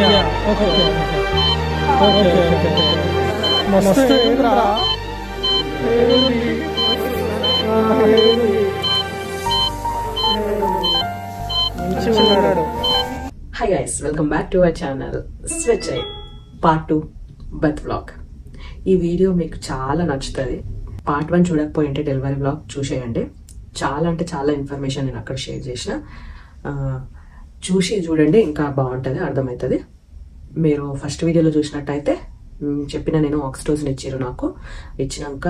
Okay okay okay మస్తు ఏంద్రా Hi guys, welcome back to our channel Switch Part 2 birth vlog. ఈ video మీకు చాలా నచ్చుతుంది. పార్ట్ 1 చూడకపోయింటే డెలివరీ వ్లాగ్ చూసేయండి. చాలా అంటే చాలా ఇన్ఫర్మేషన్ నేను అక్కడ షేర్ చేసిన. చూసి చూడండి, ఇంకా బాగుంటుంది, అర్థమవుతుంది. మీరు ఫస్ట్ వీడియోలో చూసినట్టయితే చెప్పిన నేను ఆక్సిటోసిన్ ఇచ్చారు. నాకు ఇచ్చినాక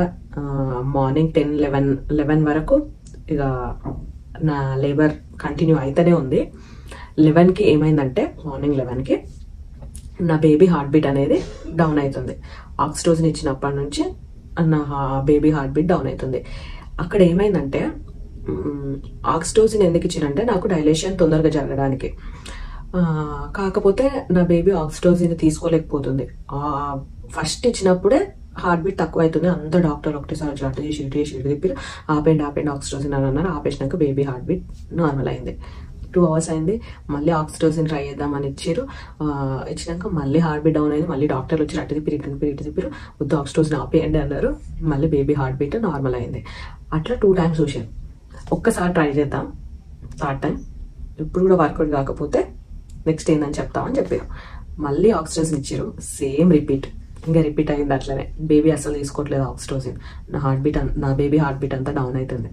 మార్నింగ్ 10-11 వరకు ఇక నా లేబర్ కంటిన్యూ అయితేనే ఉంది. 11కి ఏమైందంటే, మార్నింగ్ 11కి నా బేబీ హార్ట్ బీట్ అనేది డౌన్ అవుతుంది. ఆక్సిటోసిన్ ఇచ్చినప్పటి నుంచి నా బేబీ హార్ట్ బీట్ డౌన్ అవుతుంది. అక్కడ ఏమైందంటే, ఆక్సిటోసిన్ ఎందుకు ఇచ్చినంటే నాకు డైలేషన్ తొందరగా జరగడానికి. కాకపోతే నా బేబీ ఆక్సిటోసిన్ తీసుకోలేకపోతుంది. ఫస్ట్ ఇచ్చినప్పుడే హార్ట్ బీట్ తక్కువ అవుతుంది. అంత డాక్టర్ ఒకటేసారి అటు చేసి ఇటు చేసి ఇటు తిప్పారు. ఆపండి ఆక్సిటోసిన్ అని అన్నారు. ఆపేసినాక బేబీ హార్ట్ బీట్ నార్మల్ అయింది. 2 hours అయింది. మళ్ళీ ఆక్సిటోసిన్ ట్రై చేద్దామని ఇచ్చారు. ఇచ్చినాక మళ్ళీ హార్ట్ బీట్ డౌన్ అయింది. మళ్ళీ డాక్టర్లు వచ్చి అటు తిప్పారు. వద్దు ఆక్సిటోసిన్ ఆపేయండి అన్నారు. మళ్ళీ బేబీ హార్ట్ బీట్ నార్మల్ అయింది. అట్లా 2 times చూసాను. ఒక్కసారి ట్రై చేద్దాం, 3rd time. ఇప్పుడు కూడా వర్కౌట్ కాకపోతే నెక్స్ట్ ఏందని చెప్తామని చెప్పారు. మళ్ళీ ఆక్సిటోసిన్ ఇచ్చారు. సేమ్ రిపీట్, ఇంకా రిపీట్ అయింది అట్లనే. బేబీ అసలు తీసుకోవట్లేదు ఆక్సిటోసిన్. నా బేబీ హార్ట్ బీట్ అంతా డౌన్ అవుతుంది.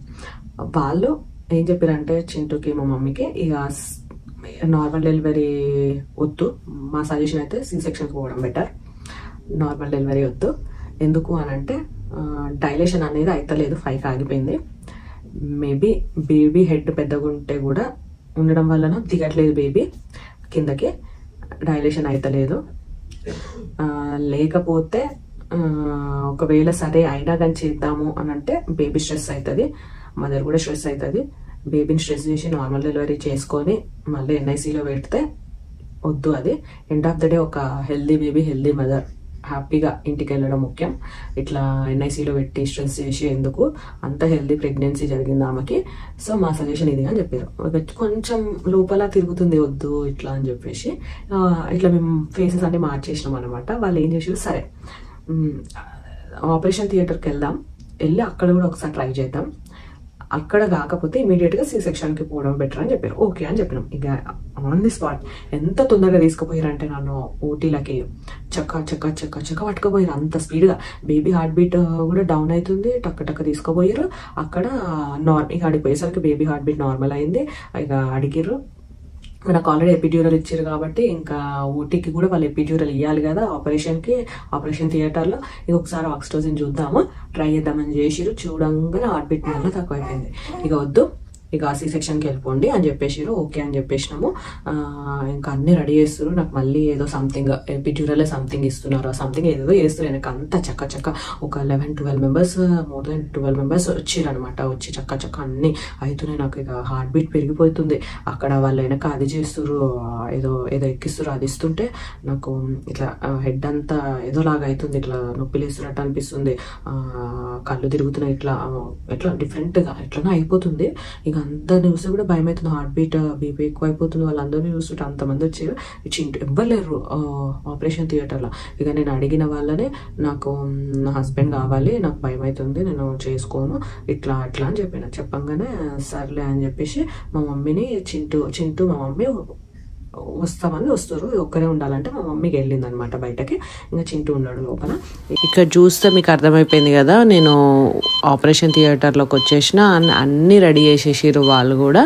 వాళ్ళు ఏం చెప్పారంటే, చింటూకి మా మమ్మీకి ఇక నార్మల్ డెలివరీ వద్దు, మా సజెషన్ అయితే C-sectionకి పోవడం బెటర్. నార్మల్ డెలివరీ వద్దు. ఎందుకు అని అంటే, డైలేషన్ అనేది అయితలేదు, 5కి ఆగిపోయింది. మేబీ బేబీ హెడ్ పెద్దగా ఉంటే కూడా ఉండడం వలన దిగట్లేదు బేబీ కిందకి, డైలేషన్ అయితలేదు. లేకపోతే ఒకవేళ సరే అయినా కానీ చేద్దాము అని అంటే బేబీ స్ట్రెస్ అవుతుంది, మదర్ కూడా స్ట్రెస్ అవుతుంది. బేబీని స్ట్రెస్ చేసి నార్మల్ డెలివరీ చేసుకొని మళ్ళీ NICలో పెడితే వద్దు. అది ఎండ్ ఆఫ్ ద డే ఒక హెల్దీ బేబీ, హెల్దీ మదర్ హ్యాపీగా ఇంటికి వెళ్ళడం ముఖ్యం. ఇట్లా NICలో పెట్టి స్ట్రెస్ చేసి ఎందుకు, అంత హెల్దీ ప్రెగ్నెన్సీ జరిగింది ఆమెకి. సో మా సజెషన్ ఇది అని చెప్పారు. కొంచెం లోపల తిరుగుతుంది, వద్దు ఇట్లా అని చెప్పేసి ఇట్లా మేము ఫేసెస్ అన్ని మార్చేసినాం అనమాట. వాళ్ళు ఏం చేసారు, సరే ఆపరేషన్ థియేటర్కి వెళ్ళి అక్కడ కూడా ఒకసారి ట్రై చేద్దాం. అక్కడ కాకపోతే ఇమీడియట్గా C-sectionకి పోవడం బెటర్ అని చెప్పారు. ఓకే అని చెప్పినాం. ఇక ఆన్ ది స్పాట్ ఎంత తొందరగా తీసుకుపోయారంటే, నన్ను ఓటీలకి చక్క పట్టుకుపోయారు అంత స్పీడ్గా. బేబీ హార్ట్ బీట్ కూడా డౌన్ అవుతుంది, టక్క తీసుకుపోయారు. అక్కడ ఇక అడిగిపోయేసరికి బేబీ హార్ట్ బీట్ నార్మల్ అయింది. ఇక అడిగిర్రు, నాకు ఆల్రెడీ ఎపిడ్యూరల్ ఇచ్చారు కాబట్టి ఇంకా ఓటీకి కూడా వాళ్ళు ఎపిడ్యూరల్ ఇవ్వాలి కదా ఆపరేషన్ థియేటర్లో. ఇక ఒకసారి ఆక్సిటోసిన్ చూద్దాము, ట్రై చేద్దామని చేసిరు. చూడంగానే హార్ట్ బీట్ మళ్ళీ తక్కువ అయిపోయింది. ఇక వద్దు, ఇక C-sectionకి వెళ్ళిపోండి అని చెప్పేసారు. ఓకే అని చెప్పేసినాము. ఇంకా అన్ని రెడీ చేస్తారు. నాకు మళ్ళీ ఏదో సంథింగ్ ఎపిడ్యూరల్ సంథింగ్ ఇస్తున్నారు, సంథింగ్ ఏదో చేస్తారు. నాకు అంతా చక్క ఒక 11-12 members, మోర్ దెన్ 12 members వచ్చారు అనమాట. వచ్చి చక్క అన్ని అవుతున్నాయి. నాకు ఇక హార్ట్ బీట్ పెరిగిపోతుంది. అక్కడ వాళ్ళు వెనక అది చేస్తారు, ఏదో ఎక్కిస్తారు. అది ఇస్తుంటే నాకు ఇట్లా హెడ్ అంతా ఏదోలాగా అవుతుంది, ఇట్లా నొప్పి లేస్తున్నట్టు అనిపిస్తుంది. కళ్ళు తిరుగుతున్నాయి, ఎట్లా డిఫరెంట్గా ఎట్లనో అయిపోతుంది. ఇక అందరిని చూస్తే కూడా భయం అవుతుంది. హార్ట్ బీట్ బీపీ ఎక్కువ అయిపోతుంది. వాళ్ళందరినీ చూస్తుంటే అంతమంది వచ్చారు. ఇవ్వలేరు ఆపరేషన్ థియేటర్లో. ఇక నేను అడిగిన వాళ్ళనే, నాకు నా హస్బెండ్ కావాలి, నాకు భయం అవుతుంది, నేను చేసుకోను ఇట్లా అని చెప్పంగానే సర్లే అని చెప్పేసి మా మమ్మీని చింటూ మా మమ్మీ వస్తారు, ఒక్కరే ఉండాలంటే మా మమ్మీకి వెళ్ళింది అనమాట బయటకి. ఇంకా చింటూ ఉన్నాడు లోపల. ఇక్కడ చూస్తే మీకు అర్థమైపోయింది కదా, నేను ఆపరేషన్ థియేటర్లోకి వచ్చేసిన. అన్నీ రెడీ చేసేసారు వాళ్ళు కూడా.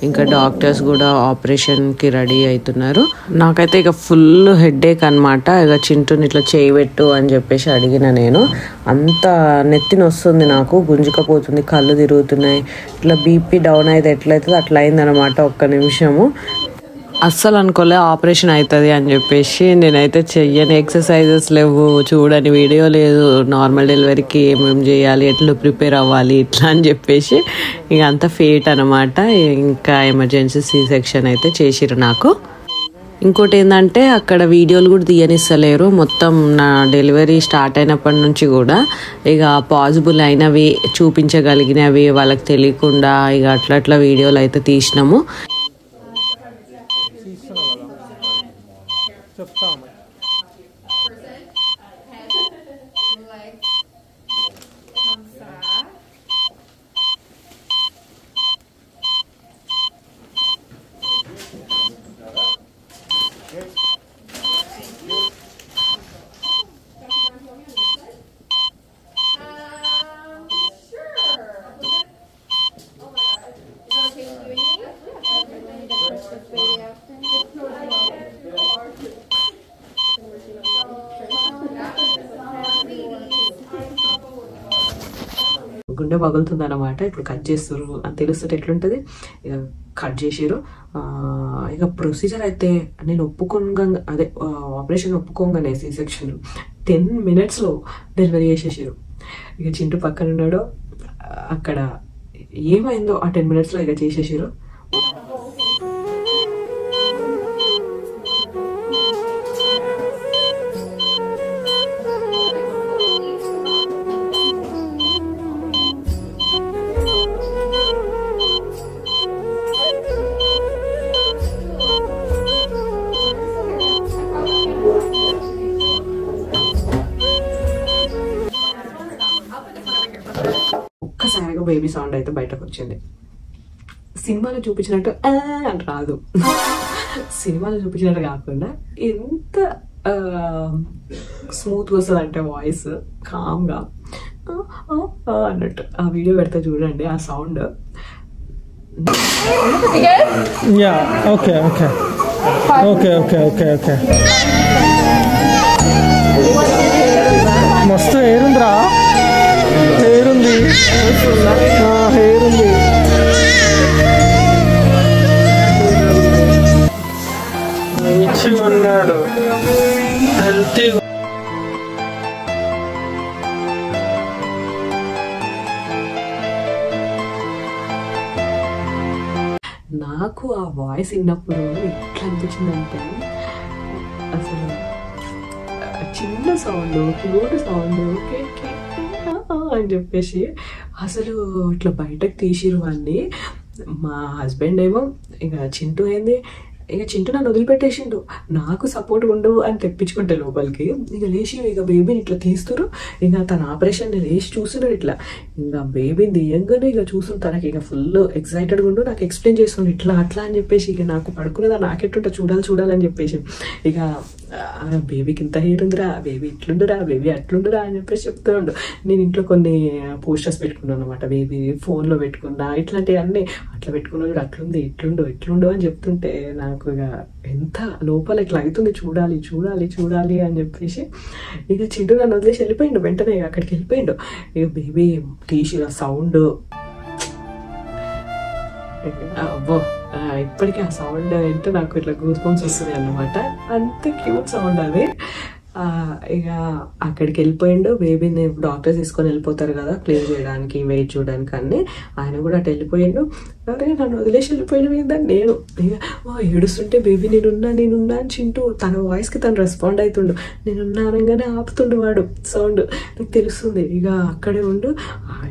ఇంకా డాక్టర్స్ కూడా ఆపరేషన్కి రెడీ అవుతున్నారు. నాకైతే ఇక ఫుల్ హెడేక్ అనమాట. ఇక చింటూని ఇట్లా చేయబెట్టు అని చెప్పేసి అడిగిన నేను. అంత నెత్తిని వస్తుంది నాకు, గుంజుకపోతుంది, కళ్ళు తిరుగుతున్నాయి. ఇట్లా బీపీ డౌన్ అయితే ఎట్లయితుంది అట్లా అయిందనమాట. ఒక్క నిమిషము అస్సలు అనుకోలే ఆపరేషన్ అవుతుంది అని చెప్పేసి. నేనైతే చెయ్యని ఎక్సర్సైజెస్ లేవు, చూడని వీడియో లేదు, నార్మల్ డెలివరీకి ఏమేమి చేయాలి, ఎట్లా ప్రిపేర్ అవ్వాలి ఇట్లా అని చెప్పేసి ఇక అంత ఫేట్ అనమాట. ఇంకా ఎమర్జెన్సీ C-section అయితే చేసిరు నాకు. ఇంకోటి ఏంటంటే, అక్కడ వీడియోలు కూడా తీయనిస్తలేరు. మొత్తం నా డెలివరీ స్టార్ట్ అయినప్పటి నుంచి కూడా ఇక పాసిబుల్ అయినవి చూపించగలిగినవి వాళ్ళకి తెలియకుండా ఇక అట్లా వీడియోలు అయితే తీసినాము. గుండె పగులుతుంది అనమాట. ఇప్పుడు కట్ చేస్తారు అని తెలుస్తుంటే ఎట్లుంటుంది. ఇక కట్ చేసారు. ఇక ప్రొసీజర్ అయితే నేను అదే ఆపరేషన్ ఒప్పుకోగానే C-సెక్షన్ 10 minutesలో డెలివరీ చేసేసారు. ఇక చింటూ పక్కన ఉన్నాడు. అక్కడ ఏమైందో ఆ 10 minutesలో ఇక చేసేసారు. ఒక్కసారిగా బేబీ సౌండ్ అయితే బయటకు వచ్చింది. సినిమాలో చూపించినట్టు అని రాదు, సినిమాలో చూపించినట్టు కాకుండా ఎంత స్మూత్గా వస్తుంది అంటే వాయిస్ కామ్గా అన్నట్టు. ఆ వీడియో పెడితే చూడండి ఆ sound. Okay okay okay okay okay okay మస్తు హెయిర్ ఉందిరా, హెయిర్ ఉంది, హెయిర్ ఉంది. మంచిగా ఉన్నాడు, హెల్తీగా. నాకు ఆ వాయిస్ విన్నప్పుడు ఎట్లా అనిపించిందంటే అసలు చిన్న సౌండ్, క్యూట్ సౌండ్ అని చెప్పేసి అసలు ఇట్లా బయటకు తీసిరు వాడిని. మా హస్బెండ్ ఏమో ఇక చింటూ ఏంది, ఇక చింటూ నన్ను వదిలిపెట్టేసిండు. నాకు సపోర్ట్ ఉండు అని తెప్పించుకుంటే లోపలికి. ఇక లేచి ఇక బేబీని ఇట్లా తీస్తురు. ఇక తన ఆపరేషన్ లేచి చూస్తున్నాడు ఇట్లా. ఇంకా బేబీని తీయంగానే ఇక చూస్తుండు. తనకి ఇక ఫుల్ ఎక్సైటెడ్గా ఉండు, నాకు ఎక్స్ప్లెయిన్ చేస్తుండు ఇట్లా అట్లా అని చెప్పేసి. ఇక నాకు పడుకున్నదా నాకెట్టుంటా చూడాలని చెప్పేసి. ఇక బేబీకి ఇంత హెయిర్ ఉందిరా, బేబీ ఇట్లుండురా, బేబీ అట్లుండురా అని చెప్పేసి చెప్తుండు. నేను ఇంట్లో కొన్ని పోస్టర్స్ పెట్టుకున్నాను అనమాట. బేబీ ఫోన్లో పెట్టుకున్నా, ఇట్లాంటివి అన్నీ అట్లా పెట్టుకున్నాడు. అట్లుంది, ఇట్లుండు అని చెప్తుంటే నాకు ఇక ఎంత లోపల ఇట్లా అవుతుంది, చూడాలి అని చెప్పేసి. ఇక చింటూ నన్ను వదిలేసి వెళ్ళిపోయిండు. వెంటనే అక్కడికి వెళ్ళిపోయిండు. ఇక బేబీ తీసి సౌండ్ అబ్బో, ఇప్పటికీ ఆ సౌండ్ అంటే నాకు ఇట్లా గూస్ బంప్స్ వస్తుంది అన్నమాట. అంత క్యూట్ సౌండ్ అది. ఇక అక్కడికి వెళ్ళిపోయిండు. బేబీని డాక్టర్స్ తీసుకొని వెళ్ళిపోతారు కదా క్లీన్ చేయడానికి, వెయిట్ చూడడానికి అన్నీ. ఆయన కూడా అటు వెళ్ళిపోయిండు. అరే నన్ను వదిలేసి వెళ్ళిపోయిన మీద నేను ఇక ఏడుస్తుంటే బేబీ నేనున్నా అని చింటూ తన వాయిస్కి తను రెస్పాండ్ అవుతుండు. నేనున్నా అనగానే ఆపుతుండు వాడు సౌండ్. నాకు తెలుస్తుంది. ఇక అక్కడే ఉండు,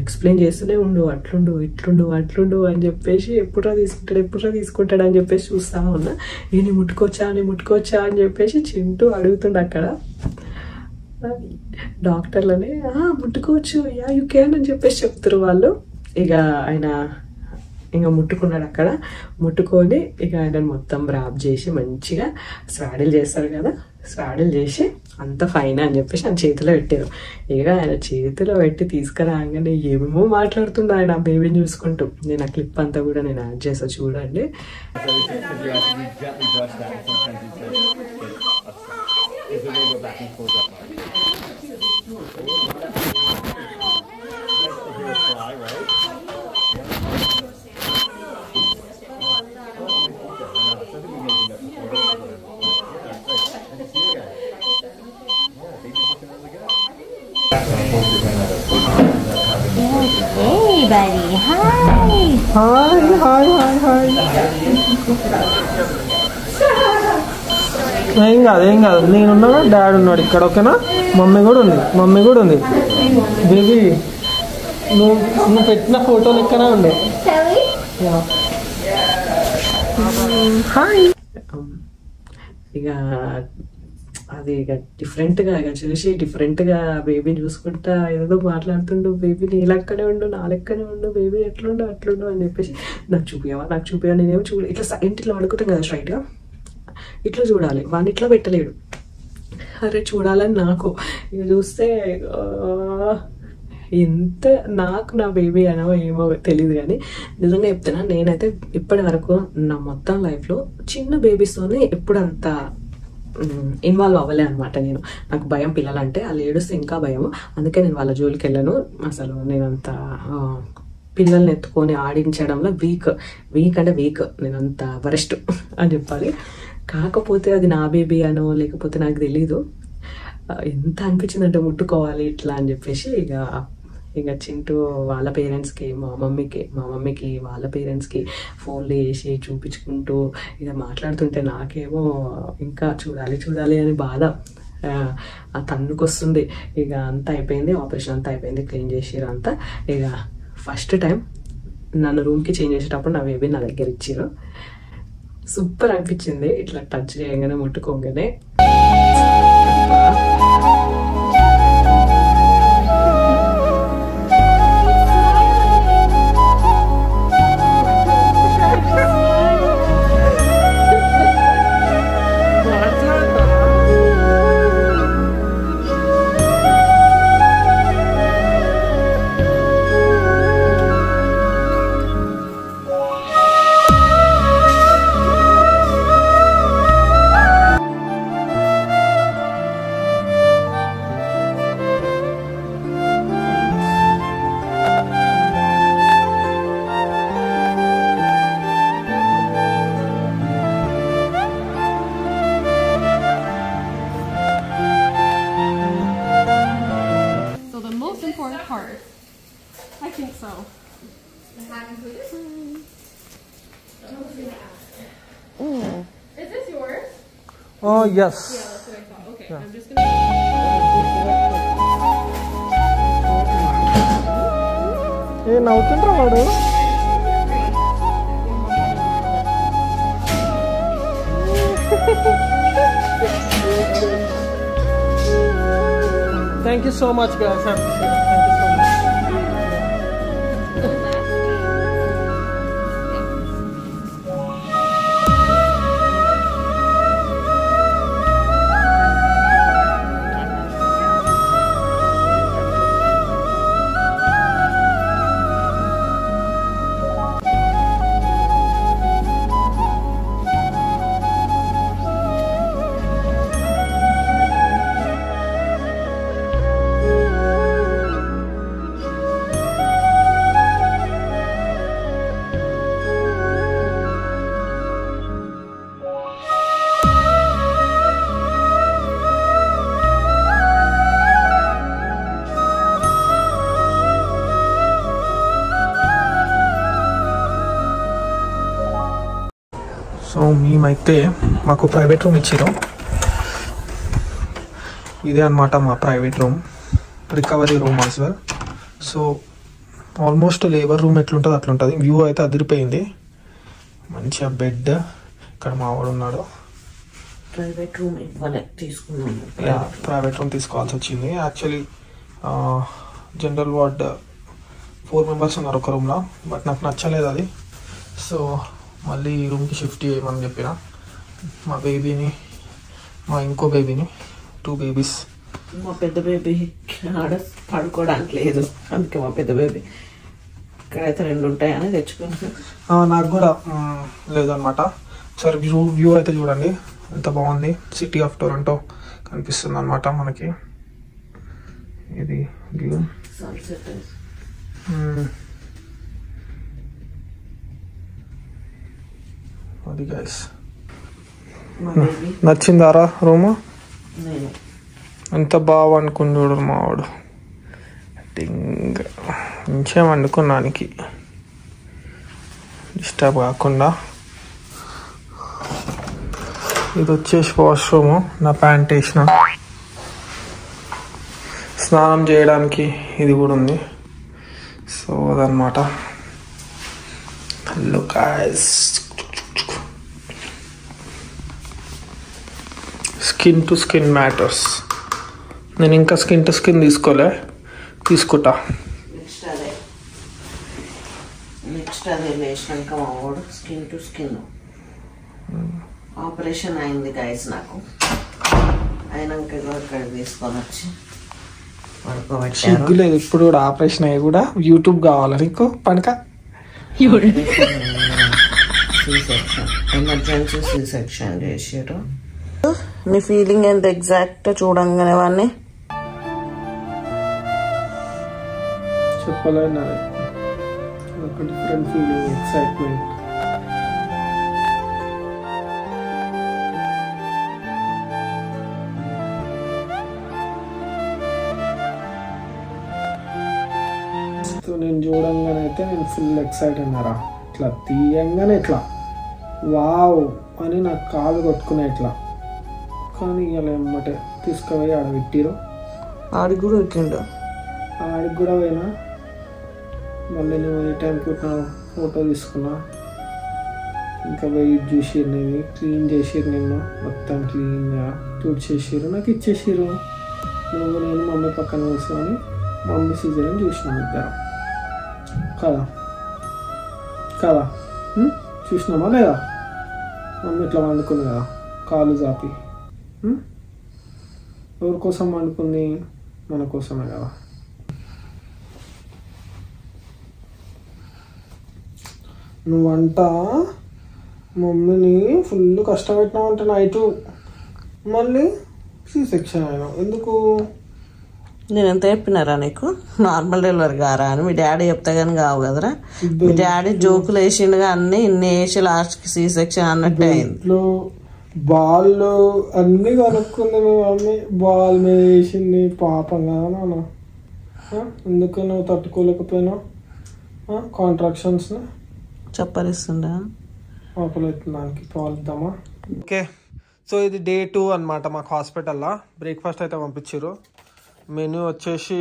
ఎక్స్ప్లెయిన్ చేస్తూనే ఉండు, అట్లుండు అని చెప్పేసి. ఎప్పుడురా తీసుకుంటాడు అని చెప్పేసి చూస్తా ఉన్నా. నేను ముట్టుకోవచ్చా అని చెప్పేసి చింటూ అడుగుతుండు అక్కడ. డాక్టర్లని ముట్టుకోవచ్చు, యూ క్యాన్ అని చెప్పేసి చెప్తారు వాళ్ళు. ఇక ఆయన ఇంకా ముట్టుకున్నాడు అక్కడ. ముట్టుకొని ఇక ఆయన మొత్తం ర్యాప్ చేసి మంచిగా స్వాడిల్ చేస్తారు కదా, స్వాడిల్ చేసి అంత ఫైన్ అని చెప్పేసి ఆయన చేతిలో పెట్టారు. ఇక ఆయన చేతిలో పెట్టి తీసుకురాగానే ఏమేమో మాట్లాడుతుండే ఆయన బేబీని చూసుకుంటూ. నేను ఆ క్లిప్ అంతా కూడా నేను యాడ్ చేస్తా చూడండి. Hey buddy, hi. ఏం కాదు నేనున్నాను, డాడీ ఉన్నాడు ఇక్కడ. ఓకేనా, మమ్మీ కూడా ఉంది. బేబీ నువ్వు పెట్టిన ఫోటో లెక్కనే ఉండే. హాయ్. ఇక అది ఇక డిఫరెంట్గా ఇక చూసి డిఫరెంట్గా బేబీని చూసుకుంటా ఏదో మాట్లాడుతుండు. బేబీ నీ లెక్కనే ఉండు, నా లెక్కనే ఉండు, బేబీ అట్లుండు అని చెప్పేసి. నాకు చూపియవా నేనేమో చూడాలి. ఇట్లా సైంట్ ఇట్లా పడుకుంటాం కదా స్ట్రైట్గా, ఇట్లా చూడాలి. వాడిని ఇట్లా పెట్టలేడు. అరే చూడాలని నాకు. ఇక చూస్తే ఎంత నాకు నా బేబీ అనో ఏమో తెలియదు. కానీ నిజంగా చెప్తున్నా, నేనైతే ఇప్పటి వరకు నా మొత్తం లైఫ్లో చిన్న బేబీస్తోనే ఎప్పుడు అంత ఇన్వాల్వ్ అవ్వలే అనమాట. నేను నాకు భయం పిల్లలంటే, వాళ్ళు ఏడుస్తే ఇంకా భయం. అందుకే నేను వాళ్ళ జోలికి వెళ్ళను. అసలు నేనంత పిల్లల్ని ఎత్తుకొని ఆడించడంలో వీక్ అంటే వీక్, నేనంత వరెస్ట్ అని చెప్పాలి. కాకపోతే అది నా బేబీ అనో లేకపోతే నాకు తెలీదు, ఎంత అనిపించిందంటే ముట్టుకోవాలి ఇట్లా అని చెప్పేసి ఇక చింటూ వాళ్ళ పేరెంట్స్కి మా మమ్మీకి వాళ్ళ పేరెంట్స్కి ఫోన్లు చేసి చూపించుకుంటూ ఇక మాట్లాడుతుంటే నాకేమో ఇంకా చూడాలి అని బాధ తన్నుకొస్తుంది. ఇక అంతా అయిపోయింది, ఆపరేషన్ అంతా అయిపోయింది, క్లీన్ చేసిరు అంతా. ఇక ఫస్ట్ టైం నన్ను రూమ్కి చేంజ్ చేసేటప్పుడు నా బేబీ నా దగ్గర ఇచ్చారు. సూపర్ అనిపించింది ఇట్లా టచ్ చేయగానే ముట్టుకోగానే. Oh, yes. Yeah, that's what I thought. Okay, Yeah. I'm just gonna... నవ్వుతుంటా వాడు. Thank you so much, guys. Thank you so much. So మేమైతే మాకు ప్రైవేట్ రూమ్ ఇచ్చారు. ఇదే అనమాట మా private room, recovery room as well. So almost labour room ఎట్లుంటుంది అట్లుంటుంది. View అయితే అదిరిపోయింది, మంచిగా బెడ్. ఇక్కడ మా వాడు ఉన్నాడు. ప్రైవేట్ రూమ్ తీసుకున్నాము. ప్రైవేట్ రూమ్ తీసుకోవాల్సి వచ్చింది. యాక్చువల్లీ జనరల్ వార్డ్ 4 మెంబర్స్ ఉన్నారు ఒక రూమ్లో, బట్ నాకు నచ్చలేదు అది. సో మళ్ళీ ఈ రూమ్కి షిఫ్ట్ చేయమని చెప్పిన మా బేబీని, మా ఇంకో బేబీని, 2 బేబీస్. మా పెద్ద బేబీ ఆడ పడుకోవడానికి లేదు, అందుకే మా పెద్ద బేబీ ఇక్కడైతే 2 ఉంటాయని తెచ్చుకున్నాను. నాకు కూడా లేదనమాట. సరే వ్యూ అయితే చూడండి ఎంత బాగుంది. సిటీ ఆఫ్ టొరంటో కనిపిస్తుంది అనమాట మనకి. ఇది వ్యూ. అది గైస్, నచ్చిందారా రూము? ఎంత బాగా అనుకున్నాడు మావాడు. మంచిగా వండుకున్నానికి డిస్టర్బ్ కాకుండా. ఇది వచ్చేసి వాష్రూము. నా ప్యాంట్ వేసిన స్నానం చేయడానికి ఇది కూడా ఉంది. సో అదనమాట. Hello guys, skin to skin matters. నేను ఇంకా స్కిన్ టు స్కిన్ తీసుకుంటా. నెక్స్ట్ అదే వేసినాక మా వాడు స్కిన్ టు స్కిన్. ఆపరేషన్ అయింది గైస్ నాకు. అయినాక ఇక్కడ తీసుకొని వచ్చి సిగ్గులేదు ఇప్పుడు కూడా. ఆపరేషన్ అయ్యి కూడా యూట్యూబ్ కావాలా నీకు? పనక C-section, ఎమర్జెన్సీ C-section చేసారు. నీ ఫీలింగ్ ఎంత ఎగ్జాక్ట్ చూడంగానే వాడిని చెప్పలేను, ఒక డిఫరెంట్ ఫీలింగ్, ఎక్సైట్మెంట్. సో నేను చూడంగానే అయితే నేను ఫుల్ ఎక్సైట్ అన్నారా, ఇట్లా తీయంగానే ఇట్లా వావ్ అని నాకు కాలు కొట్టుకునే ఇట్లా. కానీ ఇలా ఎమ్మటే తీసుకుపోయి ఆడ పెట్టిరు. ఆడికి కూడా ఎక్కిండు. ఆడికి కూడా పోయినా. మళ్ళీ నేను ఏ టైంకి ఫోటో తీసుకున్నా. ఇంకా వెయిట్ చూసిరు, నేను క్లీన్ చేసిరు, నిన్ను మొత్తం క్లీన్గా తుడిచేసిరు, నాకు ఇచ్చేసిరు. నువ్వు నేను మమ్మీ పక్కన కూర్చొని మమ్మీ సీజన్ చూసినాం ఇద్దరం కదా కదా. చూసినామా లేదా? మమ్మీ ఇట్లా వండుకుంది కదా కాలు చాపి. ఎవరి కోసం వండుకుంది? మన కోసమే కదా. నువ్వంట మమ్మీని ఫుల్ కష్టపెట్టినావంట నైటు, మళ్ళీ సి సెక్షన్ అయినావు. ఎందుకు? నేను ఎంత చెప్పినారా నీకు నార్మల్ డెలివరీ గారా అని? మీ డాడీ చెప్తే కానీ కావు కదరా. మీ డాడీ జోకులు వేసిండుగా అన్ని ఇన్ని వేసి లాస్ట్కి సి సెక్షన్ అన్నట్టే అయింది. బాల్ అన్నీ కనుక్కుంది మీ మమ్మీ, బాల్ మీద వేసింది. పాపం కదా నాన్న, ఎందుకు నువ్వు తట్టుకోలేకపోయినావు కాంట్రాక్షన్స్ని? చెప్పరిస్తుండా ఆకలిదానికి పాలు ఇద్దామా? ఓకే, సో ఇది డే 2 అనమాట మాకు హాస్పిటల్లో. బ్రేక్ఫాస్ట్ అయితే పంపించారు. మెనూ వచ్చేసి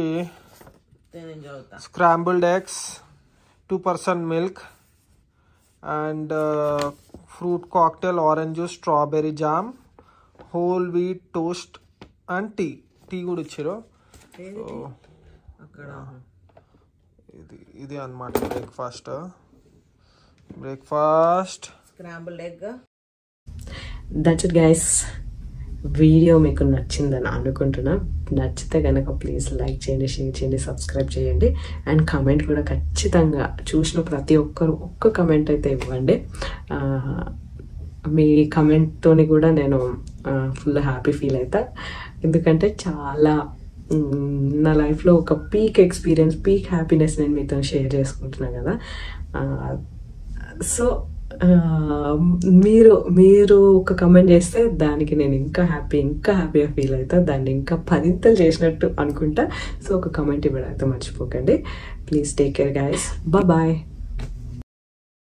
scrambled eggs, 2% milk and fruit cocktail, orange juice, strawberry jam, whole wheat toast and tea కూడా ఇచ్చారు. ఇది అనమాట breakfast scrambled egg. That's it guys. Video మీకు నచ్చిందని అనుకుంటున్నా. నచ్చితే కనుక ప్లీజ్ లైక్ చేయండి, షేర్ చేయండి, సబ్స్క్రైబ్ చేయండి అండ్ కమెంట్ కూడా ఖచ్చితంగా చూసిన ప్రతి ఒక్కరు ఒక్క కమెంట్ అయితే ఇవ్వండి. మీ కమెంట్తోని కూడా నేను ఫుల్ హ్యాపీ ఫీల్ అవుతా. ఎందుకంటే చాలా నా లైఫ్లో ఒక పీక్ ఎక్స్పీరియన్స్, పీక్ హ్యాపీనెస్ నేను మీతో షేర్ చేసుకుంటున్నా కదా. సో మీరు ఒక కమెంట్ చేస్తే దానికి నేను ఇంకా హ్యాపీగా ఫీల్ అవుతా, దాన్ని ఇంకా 10 చేసినట్టు అనుకుంటా. సో ఒక కమెంట్ ఇవ్వడం అయితే మర్చిపోకండి. Please take care guys. Bye.